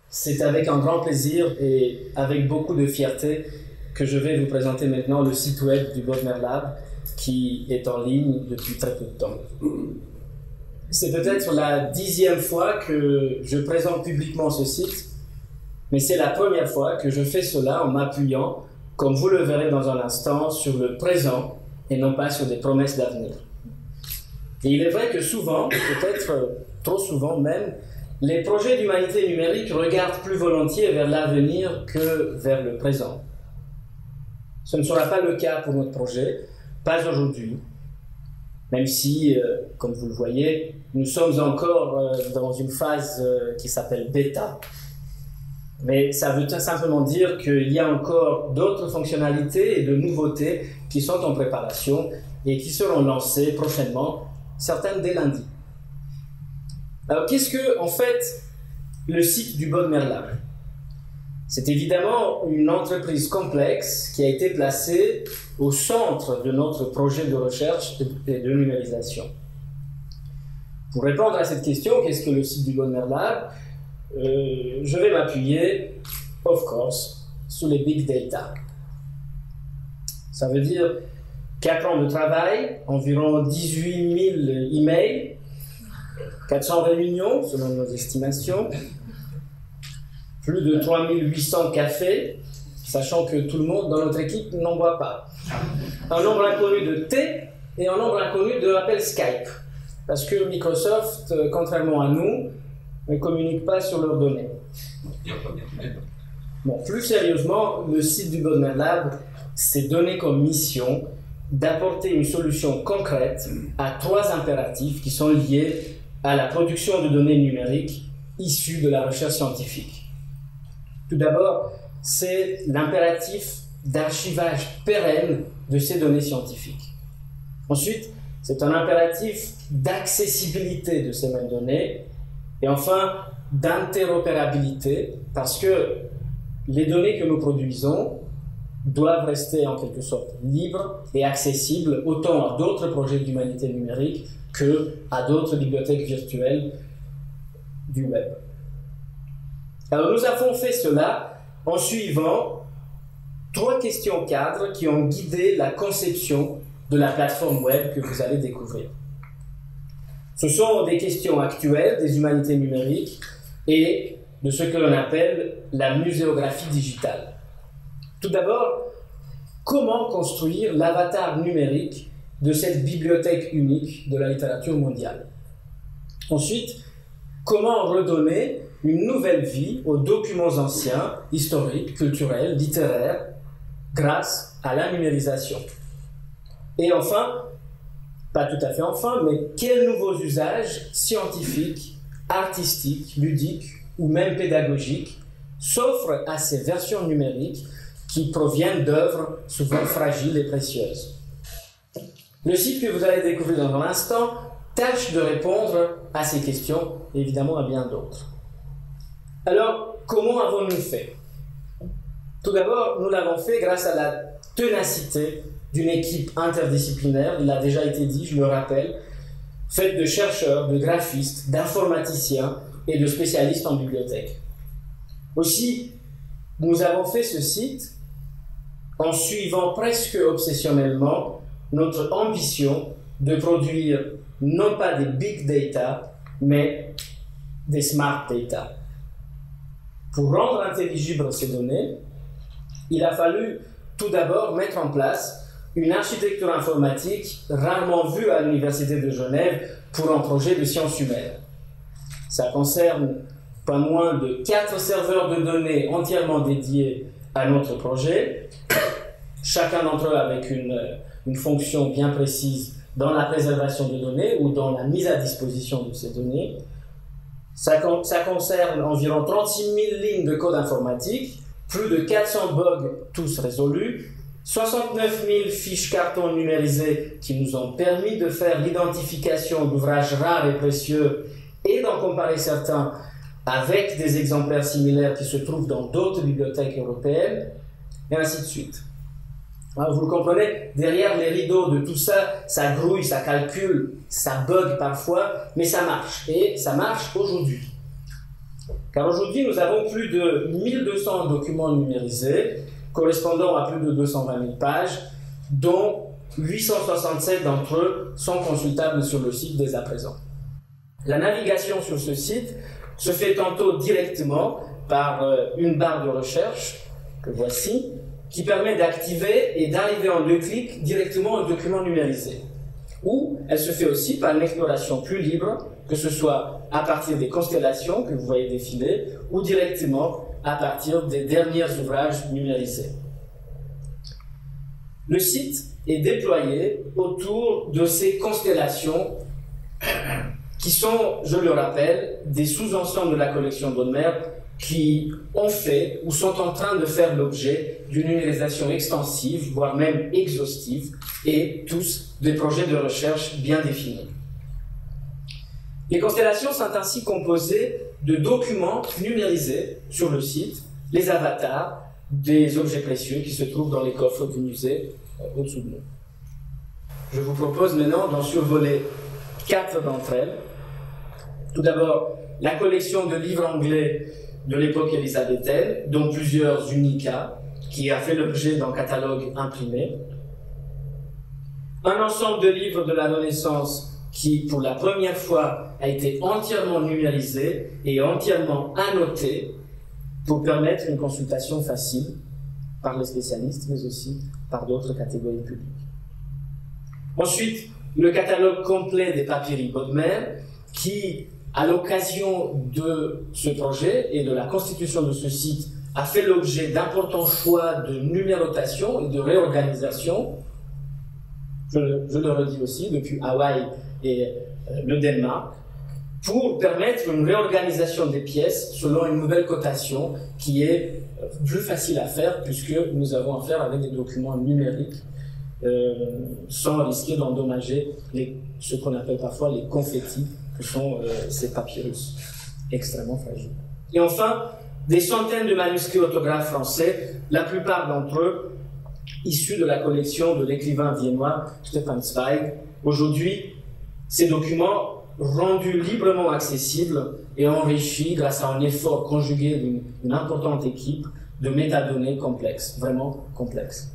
C'est avec un grand plaisir et avec beaucoup de fierté que je vais vous présenter maintenant le site web du Bodmer Lab qui est en ligne depuis très peu de temps. C'est peut-être la 10e fois que je présente publiquement ce site, mais c'est la première fois que je fais cela en m'appuyant, comme vous le verrez dans un instant, sur le présent et non pas sur des promesses d'avenir. Et il est vrai que souvent, peut-être trop souvent même, les projets d'humanité numérique regardent plus volontiers vers l'avenir que vers le présent. Ce ne sera pas le cas pour notre projet, pas aujourd'hui, même si, comme vous le voyez, nous sommes encore dans une phase qui s'appelle bêta. Mais ça veut simplement dire qu'il y a encore d'autres fonctionnalités et de nouveautés qui sont en préparation et qui seront lancées prochainement, certaines dès lundi. Alors, qu'est-ce que, en fait, le site du Bodmer Lab? C'est évidemment une entreprise complexe qui a été placée au centre de notre projet de recherche et de numérisation. Pour répondre à cette question, qu'est-ce que le site du Bodmer Lab? Je vais m'appuyer, of course, sur les big data. Ça veut dire 4 ans de travail, environ 18 000 emails, 400 réunions selon nos estimations, plus de 3800 cafés, sachant que tout le monde dans notre équipe n'en boit pas. Un nombre inconnu de thé et un nombre inconnu de appels Skype. Parce que Microsoft, contrairement à nous, ne communique pas sur leurs données. Bon, plus sérieusement, le site du Bodmer Lab s'est donné comme mission d'apporter une solution concrète à 3 impératifs qui sont liés à la production de données numériques issues de la recherche scientifique. Tout d'abord, c'est l'impératif d'archivage pérenne de ces données scientifiques. Ensuite, c'est un impératif d'accessibilité de ces mêmes données. Et enfin, d'interopérabilité, parce que les données que nous produisons doivent rester en quelque sorte libres et accessibles autant à d'autres projets d'humanité numérique qu'à d'autres bibliothèques virtuelles du web. Alors nous avons fait cela en suivant 3 questions cadres qui ont guidé la conception de la plateforme web que vous allez découvrir. Ce sont des questions actuelles des humanités numériques et de ce que l'on appelle la muséographie digitale. Tout d'abord, comment construire l'avatar numérique de cette bibliothèque unique de la littérature mondiale? Ensuite, comment redonner une nouvelle vie aux documents anciens, historiques, culturels, littéraires, grâce à la numérisation? Et enfin, pas tout à fait enfin, mais quels nouveaux usages scientifiques, artistiques, ludiques ou même pédagogiques s'offrent à ces versions numériques qui proviennent d'œuvres souvent fragiles et précieuses? Le site que vous allez découvrir dans un instant tâche de répondre à ces questions et évidemment à bien d'autres. Alors, comment avons-nous fait? Tout d'abord, nous l'avons fait grâce à la ténacité d'une équipe interdisciplinaire, il a déjà été dit, je le rappelle, faite de chercheurs, de graphistes, d'informaticiens et de spécialistes en bibliothèque. Aussi, nous avons fait ce site en suivant presque obsessionnellement notre ambition de produire non pas des big data, mais des smart data. Pour rendre intelligibles ces données, il a fallu tout d'abord mettre en place une architecture informatique rarement vue à l'Université de Genève pour un projet de sciences humaines. Ça concerne pas moins de 4 serveurs de données entièrement dédiés à notre projet, chacun d'entre eux avec une fonction bien précise dans la préservation de données ou dans la mise à disposition de ces données. Ça concerne environ 36 000 lignes de code informatique, plus de 400 bugs tous résolus, 69 000 fiches carton numérisées qui nous ont permis de faire l'identification d'ouvrages rares et précieux et d'en comparer certains avec des exemplaires similaires qui se trouvent dans d'autres bibliothèques européennes, et ainsi de suite. Alors, vous le comprenez, derrière les rideaux de tout ça, ça grouille, ça calcule, ça bug parfois, mais ça marche, et ça marche aujourd'hui. Car aujourd'hui, nous avons plus de 1200 documents numérisés, correspondant à plus de 220 000 pages, dont 867 d'entre eux sont consultables sur le site dès à présent. La navigation sur ce site se fait tantôt directement par une barre de recherche, que voici, qui permet d'activer et d'arriver en 2 clics directement au document numérisé. Ou elle se fait aussi par une exploration plus libre, que ce soit à partir des constellations que vous voyez défiler, ou directement à partir des derniers ouvrages numérisés. Le site est déployé autour de ces constellations qui sont, je le rappelle, des sous-ensembles de la collection Bodmer qui ont fait ou sont en train de faire l'objet d'une numérisation extensive, voire même exhaustive, et tous des projets de recherche bien définis. Les constellations sont ainsi composées de documents numérisés sur le site, les avatars des objets précieux qui se trouvent dans les coffres du musée au-dessous de nous. Je vous propose maintenant d'en survoler 4 d'entre elles. Tout d'abord, la collection de livres anglais de l'époque élisabéthaine, dont plusieurs unicats, qui a fait l'objet d'un catalogue imprimé. Un ensemble de livres de la Renaissance qui, pour la première fois, a été entièrement numérisé et entièrement annoté pour permettre une consultation facile par les spécialistes, mais aussi par d'autres catégories publiques. Ensuite, le catalogue complet des papyri Bodmer, qui, à l'occasion de ce projet et de la constitution de ce site, a fait l'objet d'importants choix de numérotation et de réorganisation. Je le redis aussi, depuis Hawaï et le Danemark, pour permettre une réorganisation des pièces selon une nouvelle cotation qui est plus facile à faire puisque nous avons affaire avec des documents numériques sans risquer d'endommager ce qu'on appelle parfois les confettis, que sont ces papyrus extrêmement fragiles. Et enfin, des centaines de manuscrits orthographes français, la plupart d'entre eux issus de la collection de l'écrivain viennois Stefan Zweig. Aujourd'hui, ces documents rendus librement accessibles et enrichis grâce à un effort conjugué d'une importante équipe de métadonnées complexes, vraiment complexes.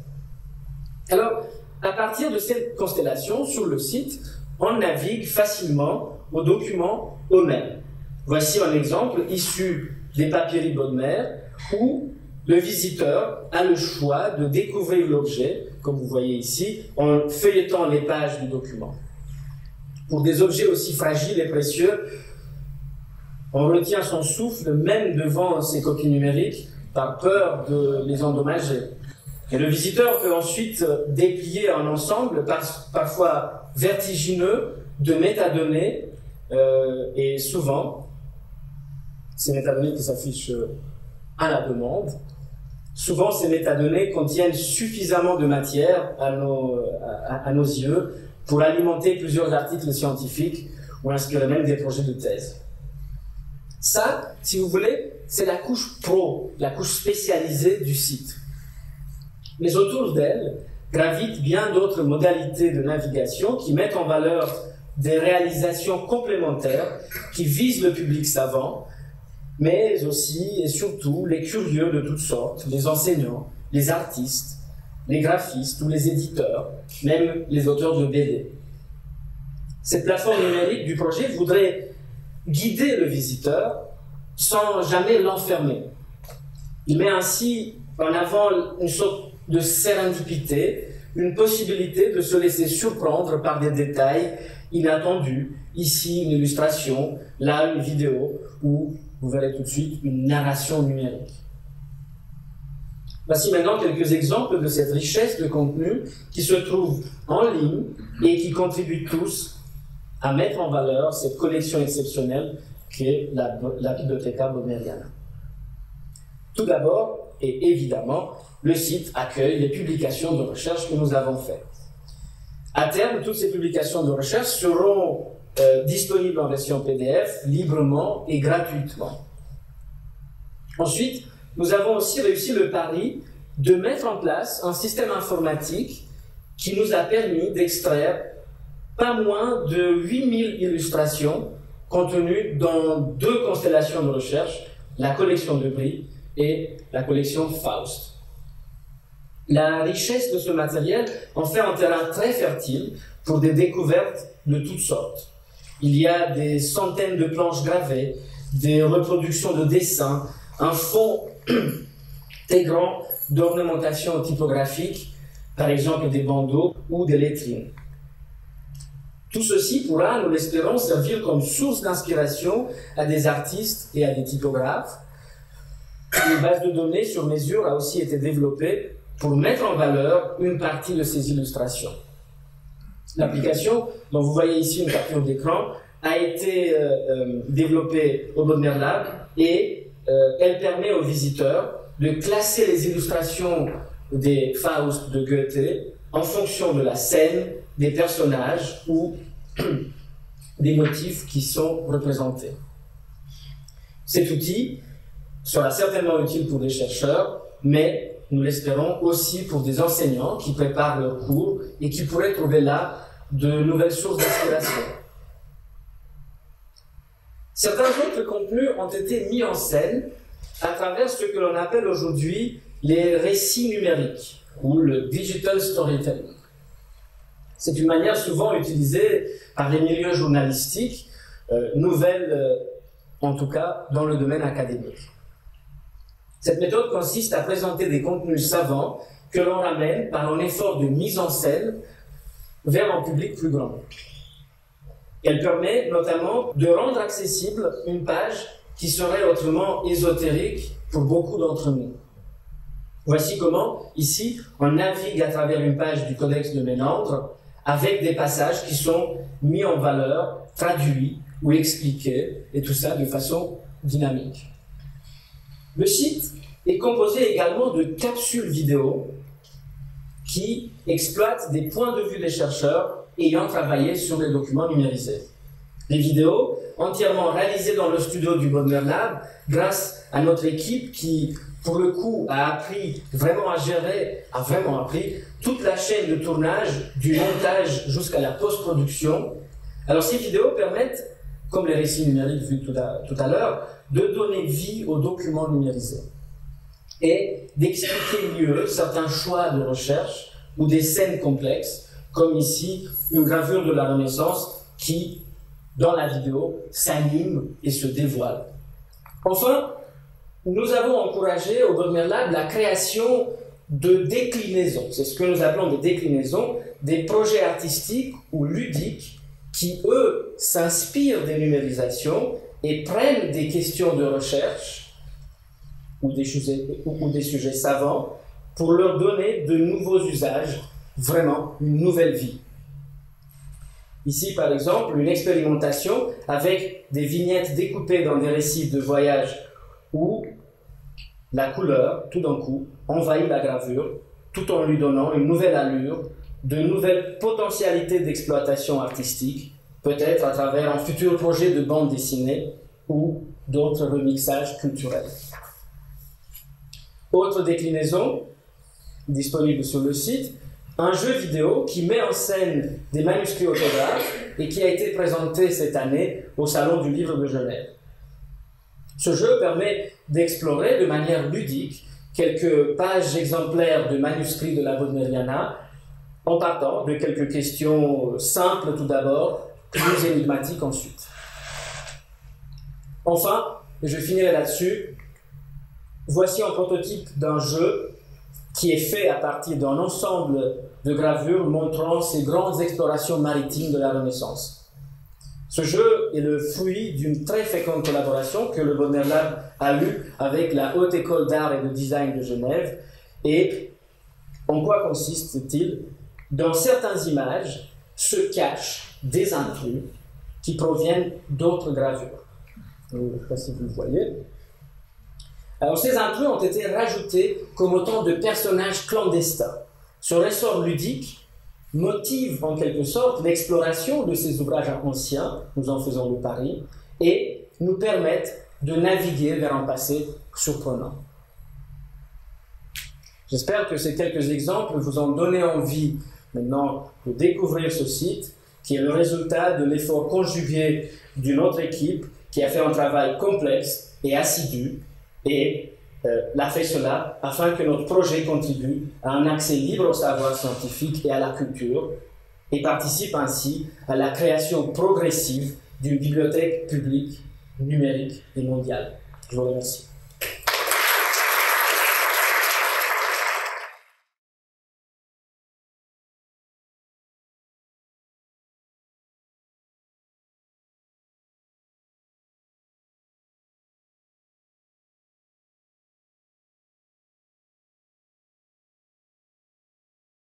Alors, à partir de cette constellation, sur le site, on navigue facilement aux documents eux-mêmes. Voici un exemple issu des papyri Bodmer où le visiteur a le choix de découvrir l'objet, comme vous voyez ici, en feuilletant les pages du document. Pour des objets aussi fragiles et précieux, on retient son souffle même devant ces copies numériques par peur de les endommager. Et le visiteur peut ensuite déplier un ensemble, parfois vertigineux, de métadonnées, et souvent, ces métadonnées qui s'affichent à la demande, souvent ces métadonnées contiennent suffisamment de matière à nos yeux pour alimenter plusieurs articles scientifiques ou inspirer même des projets de thèse. Ça, si vous voulez, c'est la couche pro, la couche spécialisée du site. Mais autour d'elle gravitent bien d'autres modalités de navigation qui mettent en valeur des réalisations complémentaires qui visent le public savant, mais aussi et surtout les curieux de toutes sortes, les enseignants, les artistes, les graphistes ou les éditeurs, même les auteurs de BD. Cette plateforme numérique du projet voudrait guider le visiteur sans jamais l'enfermer. Il met ainsi en avant une sorte de sérendipité, une possibilité de se laisser surprendre par des détails inattendus. Ici, une illustration, là, une vidéo, ou vous verrez tout de suite une narration numérique. Voici maintenant quelques exemples de cette richesse de contenu qui se trouve en ligne et qui contribuent tous à mettre en valeur cette collection exceptionnelle qu'est la Bibliotheca Bodmeriana. Tout d'abord, et évidemment, le site accueille les publications de recherche que nous avons faites. À terme, toutes ces publications de recherche seront disponibles en version PDF, librement et gratuitement. Ensuite, nous avons aussi réussi le pari de mettre en place un système informatique qui nous a permis d'extraire pas moins de 8000 illustrations contenues dans 2 constellations de recherche la collection de Brie et la collection Faust. La richesse de ce matériel en fait un terrain très fertile pour des découvertes de toutes sortes. Il y a des centaines de planches gravées, des reproductions de dessins, un fond très grand d'ornementation typographique, par exemple des bandeaux ou des lettrines. Tout ceci pourra, nous l'espérons, servir comme source d'inspiration à des artistes et à des typographes. Une base de données sur mesure a aussi été développée pour mettre en valeur une partie de ces illustrations. L'application, dont vous voyez ici une capture d'écran, a été développée au Bodmer Lab et elle permet aux visiteurs de classer les illustrations des Faust de Goethe en fonction de la scène, des personnages ou des motifs qui sont représentés. Cet outil sera certainement utile pour des chercheurs, mais nous l'espérons aussi pour des enseignants qui préparent leurs cours et qui pourraient trouver là de nouvelles sources d'inspiration. Certains autres contenus ont été mis en scène à travers ce que l'on appelle aujourd'hui les récits numériques ou le digital storytelling. C'est une manière souvent utilisée par les milieux journalistiques, nouvelle en tout cas dans le domaine académique. Cette méthode consiste à présenter des contenus savants que l'on ramène par un effort de mise en scène vers un public plus grand. Elle permet notamment de rendre accessible une page qui serait autrement ésotérique pour beaucoup d'entre nous. Voici comment, ici, on navigue à travers une page du Codex de Ménandre avec des passages qui sont mis en valeur, traduits ou expliqués, et tout ça de façon dynamique. Le site est composé également de capsules vidéo qui exploitent des points de vue des chercheurs ayant travaillé sur les documents numérisés. Les vidéos, entièrement réalisées dans le studio du Bodmer Lab, grâce à notre équipe qui, pour le coup, a vraiment appris toute la chaîne de tournage, du montage jusqu'à la post-production. Alors ces vidéos permettent, comme les récits numériques vus tout à l'heure, de donner vie aux documents numérisés et d'expliquer mieux certains choix de recherche ou des scènes complexes, comme ici une gravure de la Renaissance qui, dans la vidéo, s'anime et se dévoile. Enfin, nous avons encouragé au Bodmer Lab la création de déclinaisons. C'est ce que nous appelons des déclinaisons, des projets artistiques ou ludiques qui, eux, s'inspirent des numérisations et prennent des questions de recherche ou des sujets savants pour leur donner de nouveaux usages, vraiment une nouvelle vie. Ici, par exemple, une expérimentation avec des vignettes découpées dans des récits de voyage où la couleur, tout d'un coup, envahit la gravure, tout en lui donnant une nouvelle allure, de nouvelles potentialités d'exploitation artistique, peut-être à travers un futur projet de bande dessinée ou d'autres remixages culturels. Autre déclinaison, disponible sur le site, un jeu vidéo qui met en scène des manuscrits autographes et qui a été présenté cette année au Salon du Livre de Genève. Ce jeu permet d'explorer de manière ludique quelques pages exemplaires de manuscrits de la Bodmeriana en partant de quelques questions simples tout d'abord, plus énigmatiques ensuite. Enfin, et je finirai là-dessus, voici un prototype d'un jeu qui est fait à partir d'un ensemble de gravures montrant ces grandes explorations maritimes de la Renaissance. Ce jeu est le fruit d'une très féconde collaboration que le Bodmer Lab a eue avec la Haute École d'Art et de Design de Genève. Et en quoi consiste-t-il? Dans certaines images se cachent des intrus qui proviennent d'autres gravures. Je ne sais pas si vous le voyez. Alors, ces intrus ont été rajoutés comme autant de personnages clandestins. Ce ressort ludique motive en quelque sorte l'exploration de ces ouvrages anciens, nous en faisons le pari, et nous permettent de naviguer vers un passé surprenant. J'espère que ces quelques exemples vous ont donné envie maintenant de découvrir ce site, qui est le résultat de l'effort conjugué d'une autre équipe qui a fait un travail complexe et assidue et l'a fait cela afin que notre projet contribue à un accès libre au savoir scientifique et à la culture et participe ainsi à la création progressive d'une bibliothèque publique, numérique et mondiale. Je vous remercie.